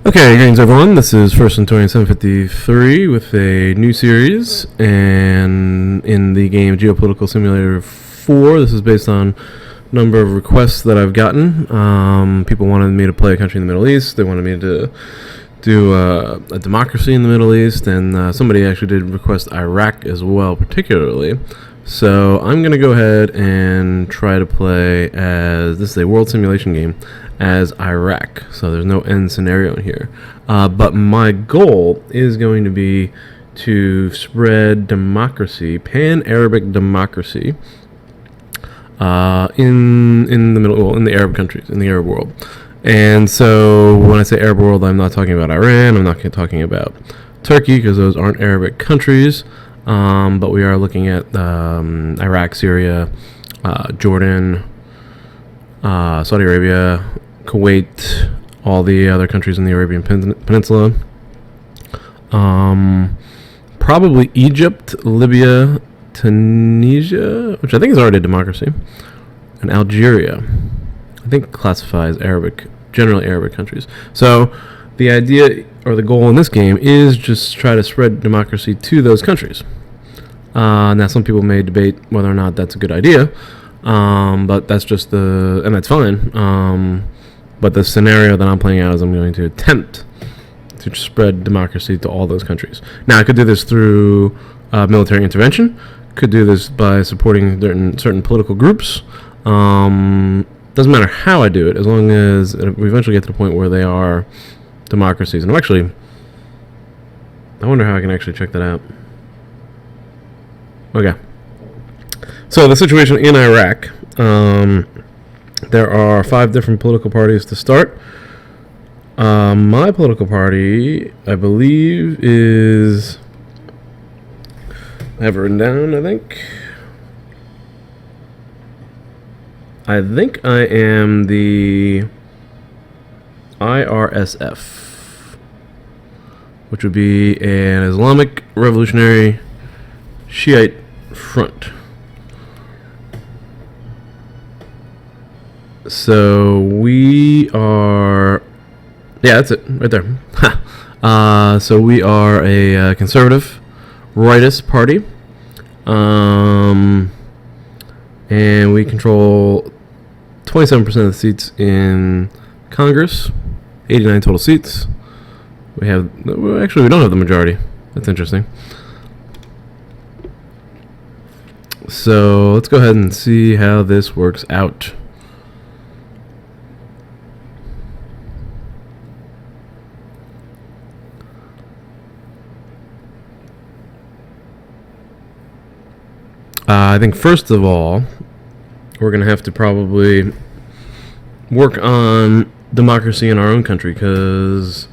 Okay, greetings everyone. This is First Centurion 753 with a new series, and in the game Geopolitical Simulator 4, this is based on a number of requests that I've gotten. People wanted me to play a country in the Middle East. They wanted me to do a democracy in the Middle East, and somebody actually did request Iraq as well, particularly. So I'm going to go ahead and try to play as, this is a world simulation game, as Iraq. So there's no end scenario in here. But my goal is going to be to spread democracy, pan-Arabic democracy, in the middle, well, in the Arab countries, in the Arab world. And so when I say Arab world, I'm not talking about Iran, I'm not talking about Turkey, because those aren't Arabic countries. But we are looking at Iraq, Syria, Jordan, Saudi Arabia, Kuwait, all the other countries in the Arabian Peninsula. Probably Egypt, Libya, Tunisia, which I think is already a democracy, and Algeria. I think classifies Arabic, generally Arabic countries. So the idea or the goal in this game is just try to spread democracy to those countries. Now, some people may debate whether or not that's a good idea, but that's just and that's fine. But the scenario that I'm playing out is I'm going to attempt to spread democracy to all those countries. Now, I could do this through military intervention, could do this by supporting certain political groups. Doesn't matter how I do it, as long as we eventually get to the point where they are democracies. And I wonder how I can actually check that out. Okay. So the situation in Iraq, there are 5 different political parties to start. My political party, I believe, is, I have it written down, I think I am the IRSF, which would be an Islamic Revolutionary Shiite Front. So we are, yeah, that's it right there. So we are a conservative rightist party, and we control 27% of the seats in Congress, 89 total seats. We don't have the majority. That's interesting. So let's go ahead and see how this works out. I think first of all, we're going to have to probably work on democracy in our own country, because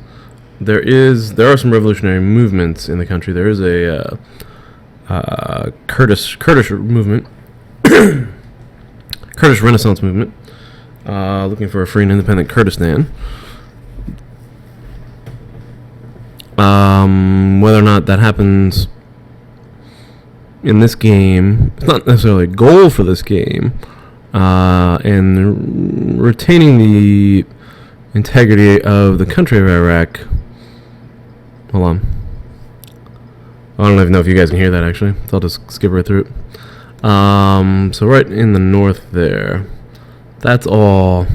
there are some revolutionary movements in the country. There is a Kurdish movement, Kurdish Renaissance movement, looking for a free and independent Kurdistan. Whether or not that happens in this game, it's not necessarily a goal for this game, and retaining the integrity of the country of Iraq. Hold on. I don't even know if you guys can hear that, actually, so I'll just skip right through it. So right in the north there, that's all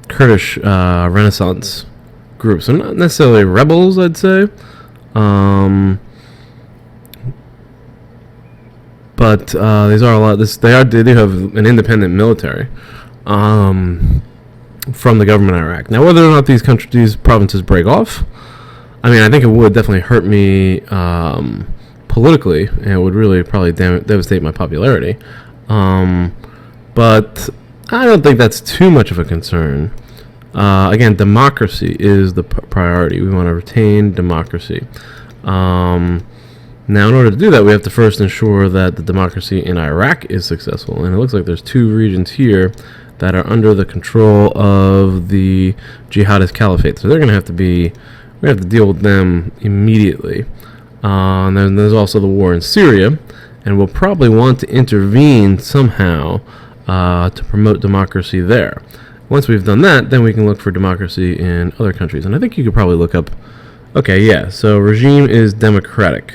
Kurdish Renaissance groups. They're not necessarily rebels, I'd say. But these are a lot. They do have an independent military from the government of Iraq. Now, whether or not these provinces break off, I mean, I think it would definitely hurt me politically, and it would really probably devastate my popularity. But I don't think that's too much of a concern. Again, democracy is the priority. We want to retain democracy. Now, in order to do that, we have to first ensure that the democracy in Iraq is successful. And it looks like there's 2 regions here that are under the control of the jihadist caliphate. So they're going to have to deal with them immediately. And then there's also the war in Syria. And we'll probably want to intervene somehow to promote democracy there. Once we've done that, then we can look for democracy in other countries. And I think you could probably look up... Okay, yeah, so regime is democratic.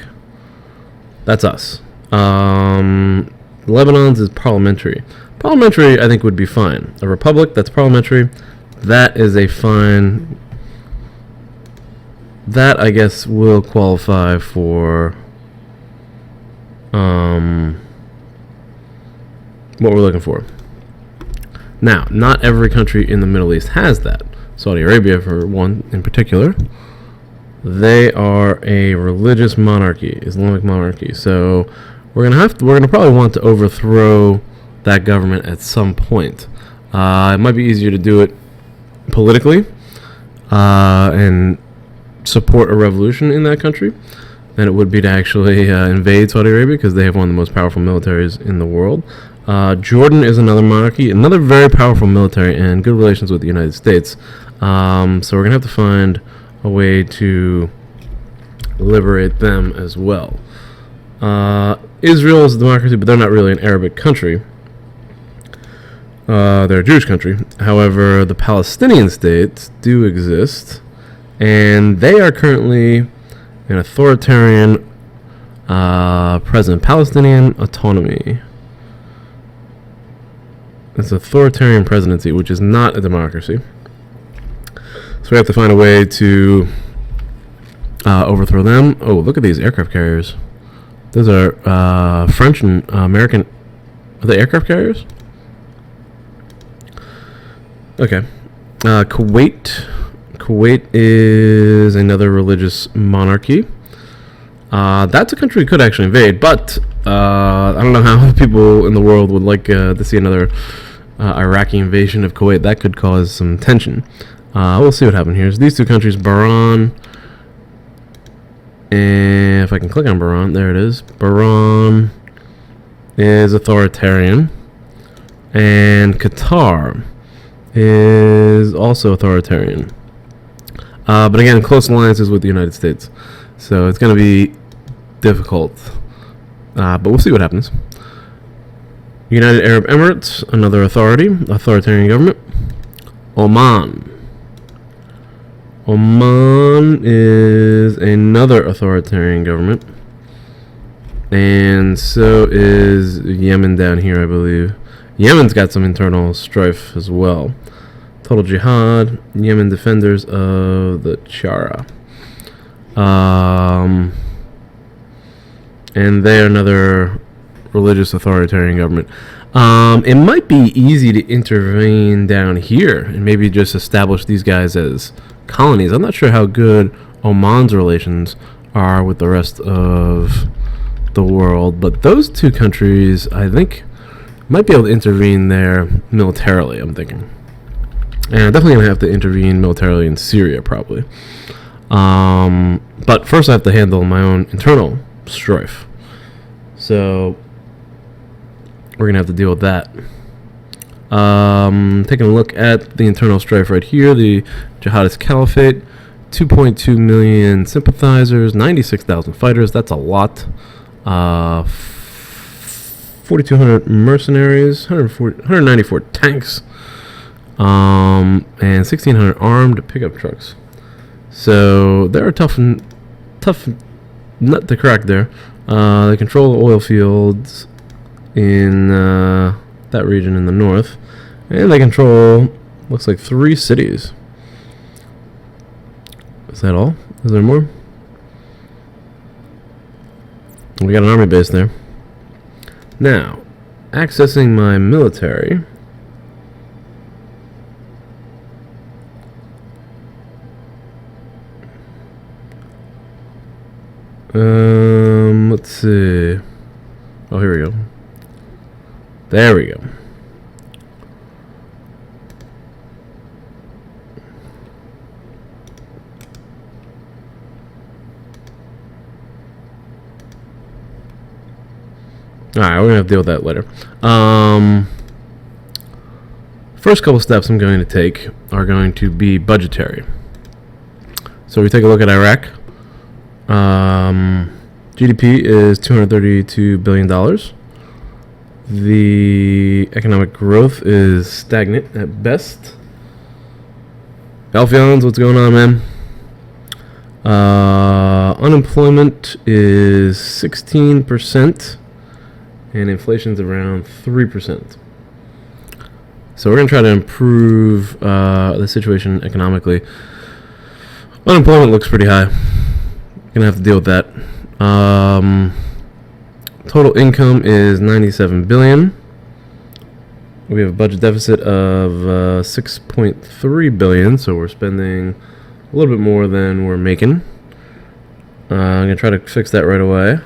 That's us. Lebanon's is parliamentary. Parliamentary, I think, would be fine. A republic, that's parliamentary. That is a fine... That, I guess, will qualify for... what we're looking for. Now, not every country in the Middle East has that. Saudi Arabia, for one in particular, they are a religious monarchy, Islamic monarchy. So we're gonna probably want to overthrow that government at some point. It might be easier to do it politically and support a revolution in that country than it would be to actually invade Saudi Arabia, because they have one of the most powerful militaries in the world. Jordan is another monarchy, another very powerful military, and good relations with the United States. So we're going to have to find a way to liberate them as well. Israel is a democracy, but they're not really an Arabic country. They're a Jewish country. However, the Palestinian states do exist, and they are currently an authoritarian president. Palestinian autonomy. It's an authoritarian presidency, which is not a democracy. So we have to find a way to overthrow them. Oh, look at these aircraft carriers. Those are French and American. Are they aircraft carriers? Okay. Kuwait. Kuwait is another religious monarchy. That's a country we could actually invade, but I don't know how people in the world would like to see another Iraqi invasion of Kuwait. That could cause some tension. We'll see what happens here. So these two countries, Bahrain, and if I can click on Bahrain, there it is. Bahrain is authoritarian, and Qatar is also authoritarian. But again, close alliances with the United States. So it's going to be difficult. But we'll see what happens. United Arab Emirates, another authoritarian government. Oman. Oman is another authoritarian government. And so is Yemen down here, I believe. Yemen's got some internal strife as well. Total Jihad, Yemen Defenders of the Chara. And they are another religious authoritarian government. It might be easy to intervene down here and maybe just establish these guys as colonies. I'm not sure how good Oman's relations are with the rest of the world, but those two countries, I think, might be able to intervene there militarily, I'm thinking. And I'm definitely going to have to intervene militarily in Syria, probably. But first I have to handle my own internal strife. So we're going to have to deal with that. Taking a look at the internal strife right here, the Jihadist Caliphate, 2.2 million sympathizers, 96,000 fighters. That's a lot. 4,200 mercenaries, 194 tanks, and 1,600 armed pickup trucks. So they're a tough nut to crack there. They control the oil fields in that region in the north, and they control, looks like, 3 cities. Is that all? Is there more? We got an army base there. Now, accessing my military. Let's see. Oh, here we go. There we go. Alright, we're going to have to deal with that later. First couple steps I'm going to take are going to be budgetary. So we take a look at Iraq. GDP is $232 billion. The economic growth is stagnant at best. Alfion's, what's going on, man? Unemployment is 16%, and inflation's around 3%. So we're going to try to improve the situation economically. Unemployment looks pretty high. Going to have to deal with that. Total income is $97 billion. We have a budget deficit of $6.3 billion, so we're spending a little bit more than we're making. I'm going to try to fix that right away.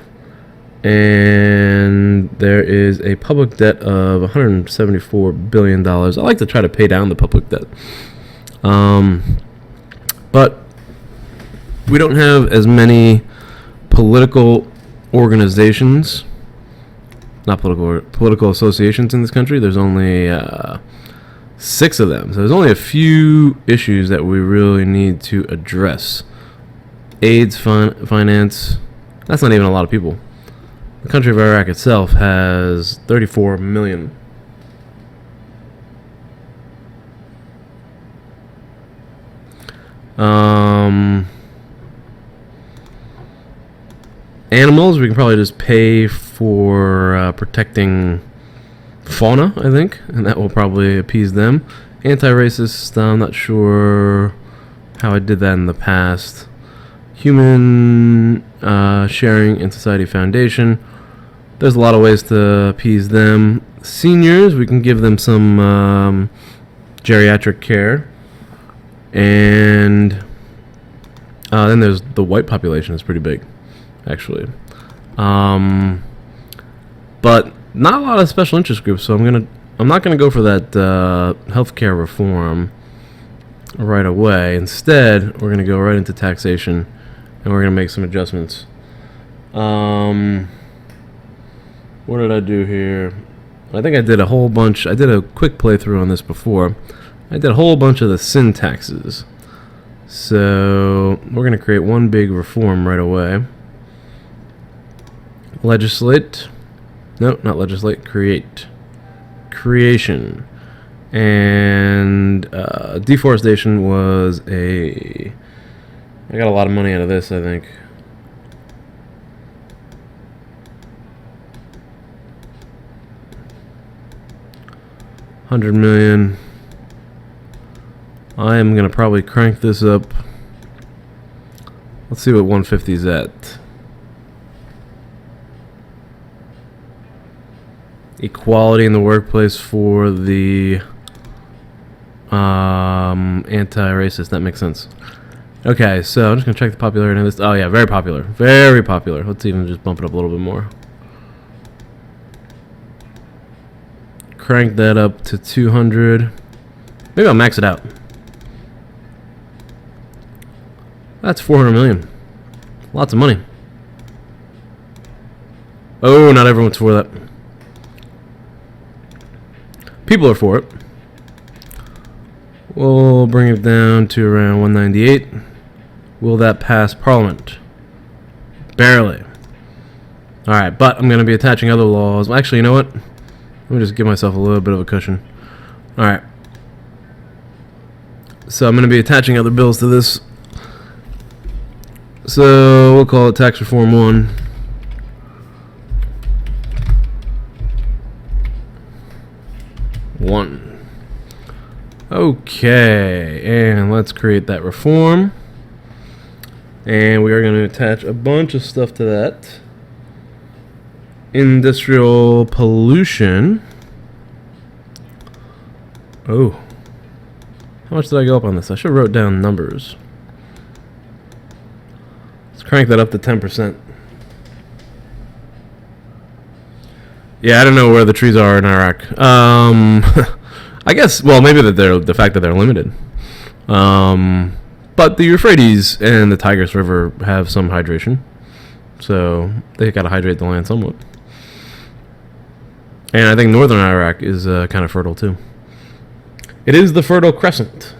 And there is a public debt of $174 billion. I like to try to pay down the public debt. But we don't have as many political organizations, not political associations in this country. There's only 6 of them. So there's only a few issues that we really need to address. AIDS, finance, that's not even a lot of people. The country of Iraq itself has 34 million. Animals, we can probably just pay for protecting fauna, I think, and that will probably appease them. Anti-racist, I'm not sure how I did that in the past. Human Sharing and Society Foundation, there's a lot of ways to appease them. Seniors, we can give them some geriatric care. And then there's the white population is pretty big, actually. But not a lot of special interest groups, so I'm not gonna go for that healthcare reform right away. Instead, we're gonna go right into taxation, and we're gonna make some adjustments. What did I do here? I think I did a whole bunch. I did a quick playthrough on this before. I did a whole bunch of the sin taxes. So we're going to create one big reform right away. Legislate. No, not legislate. Create. Creation. And deforestation was I got a lot of money out of this, I think. $100 million. I am going to probably crank this up. Let's see what 150 is at. Equality in the workplace for the anti-racist. That makes sense. Okay, so I'm just going to check the popularity of this. Oh, yeah, very popular. Very popular. Let's even just bump it up a little bit more. Crank that up to 200. Maybe I'll max it out. That's 400 million. Lots of money. Oh, not everyone's for that. People are for it. We'll bring it down to around 198. Will that pass Parliament? Barely. Alright, but I'm going to be attaching other laws. Well, actually, you know what? Let me just give myself a little bit of a cushion. Alright. So I'm going to be attaching other bills to this. So we'll call it Tax Reform 1. Okay, and let's create that reform. And we are going to attach a bunch of stuff to that. Industrial pollution. Oh. How much did I go up on this? I should have wrote down numbers. Let's crank that up to 10%. Yeah, I don't know where the trees are in Iraq. I guess, well, maybe the fact that they're limited. But the Euphrates and the Tigris River have some hydration. So they got to hydrate the land somewhat. And I think northern Iraq is kind of fertile too. It is the Fertile Crescent.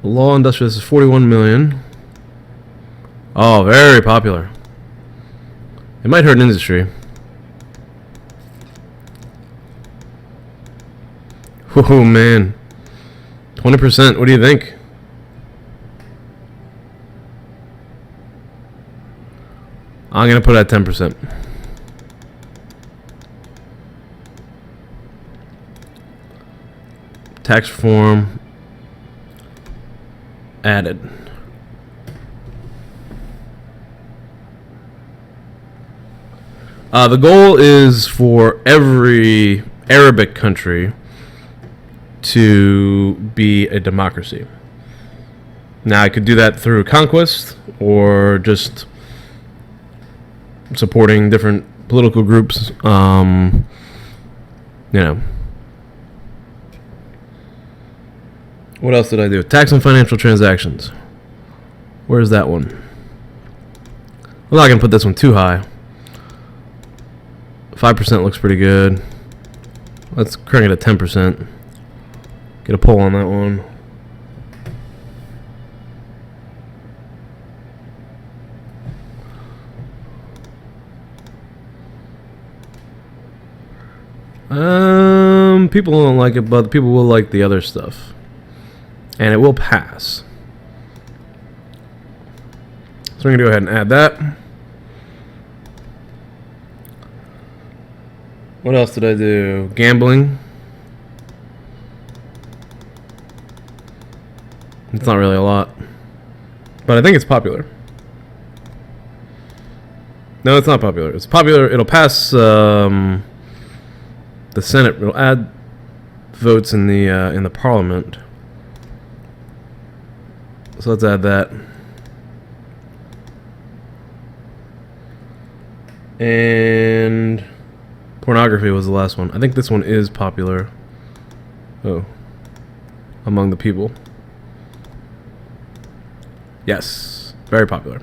Law Industrialist is 41 million. Oh, very popular. It might hurt industry. Oh man. 20%. What do you think? I'm going to put it at 10%. Tax reform added. The goal is for every Arabic country to be a democracy. Now, I could do that through conquest or just supporting different political groups. You know. What else did I do? Tax on financial transactions. Where's that one? I'm not going to put this one too high. 5% looks pretty good. Let's crank it at 10%. Get a poll on that one. People don't like it, but people will like the other stuff. And it will pass. So we're going to go ahead and add that. What else did I do? Gambling. It's not really a lot. But I think it's popular. No, it's not popular. It's popular. It'll pass the Senate. It'll add votes in the Parliament. So let's add that. And pornography was the last one. I think this one is popular. Oh. Among the people. Yes. Very popular.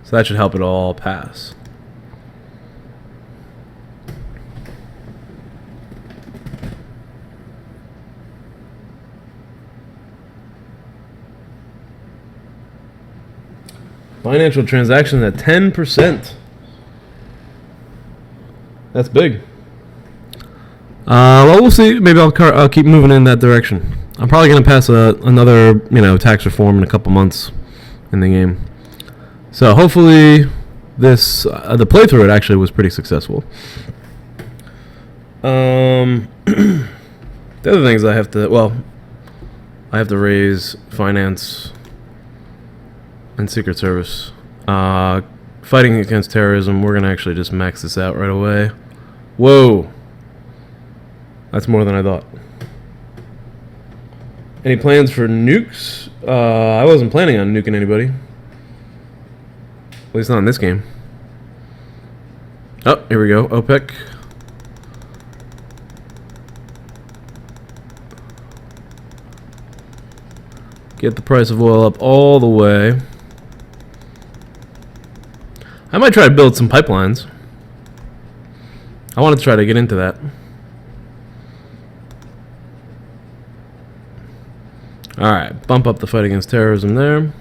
So that should help it all pass. Financial transactions at 10%. That's big. Well, we'll see. Maybe I'll keep moving in that direction. I'm probably going to pass another tax reform in a couple months in the game. So hopefully this the playthrough it actually was pretty successful. The other things I have to raise finance and Secret Service. Fighting against terrorism, we're going to actually just max this out right away. Whoa. That's more than I thought. Any plans for nukes? I wasn't planning on nuking anybody. At least not in this game. Oh, here we go. OPEC. Get the price of oil up all the way. I might try to build some pipelines. I want to try to get into that. Alright, bump up the fight against terrorism there.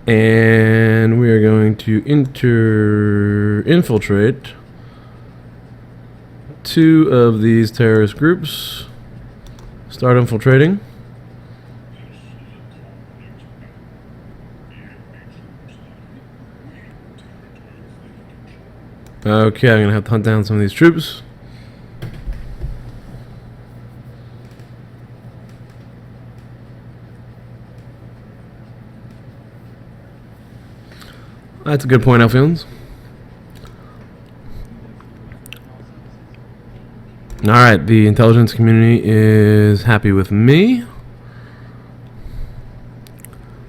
And we are going to infiltrate 2 of these terrorist groups. Start infiltrating. Okay, I'm going to have to hunt down some of these troops. That's a good point, Alphonse. Alright, the intelligence community is happy with me.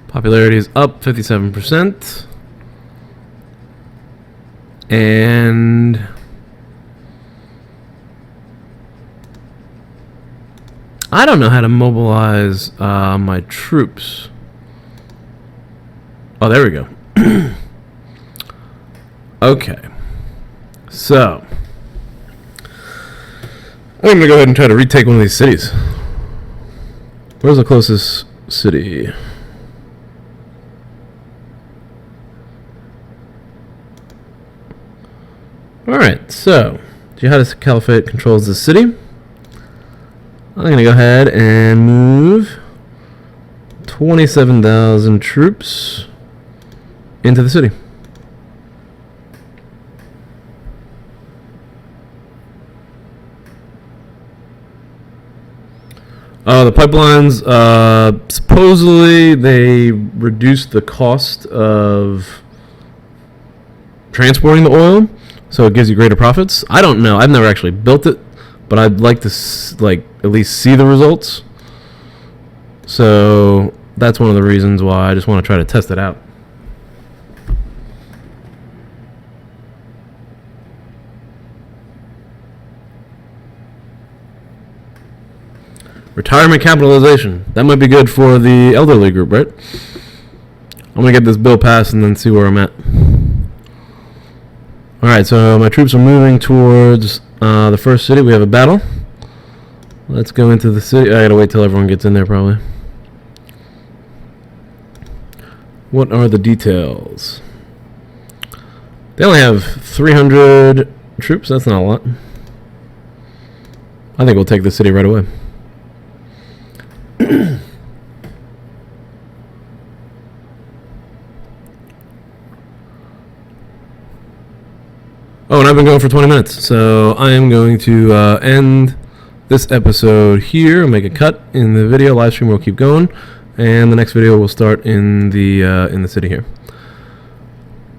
Popularity is up 57%. And I don't know how to mobilize my troops. Oh, there we go. Okay. So I'm going to go ahead and try to retake one of these cities. Where's the closest city? Alright, so Jihadist Caliphate controls the city. I'm going to go ahead and move 27,000 troops into the city. The pipelines, supposedly they reduced the cost of transporting the oil, so it gives you greater profits. I don't know. I've never actually built it, but I'd like to at least see the results. So that's one of the reasons why I just want to try to test it out. Retirement capitalization. That might be good for the elderly group, right? I'm going to get this bill passed and then see where I'm at. Alright, so my troops are moving towards the first city. We have a battle. Let's go into the city. I gotta wait till everyone gets in there, probably. What are the details? They only have 300 troops. That's not a lot. I think we'll take the city right away. Oh, and I've been going for 20 minutes, so I am going to end this episode here, make a cut in the video. Live stream will keep going, and the next video will start in the city here.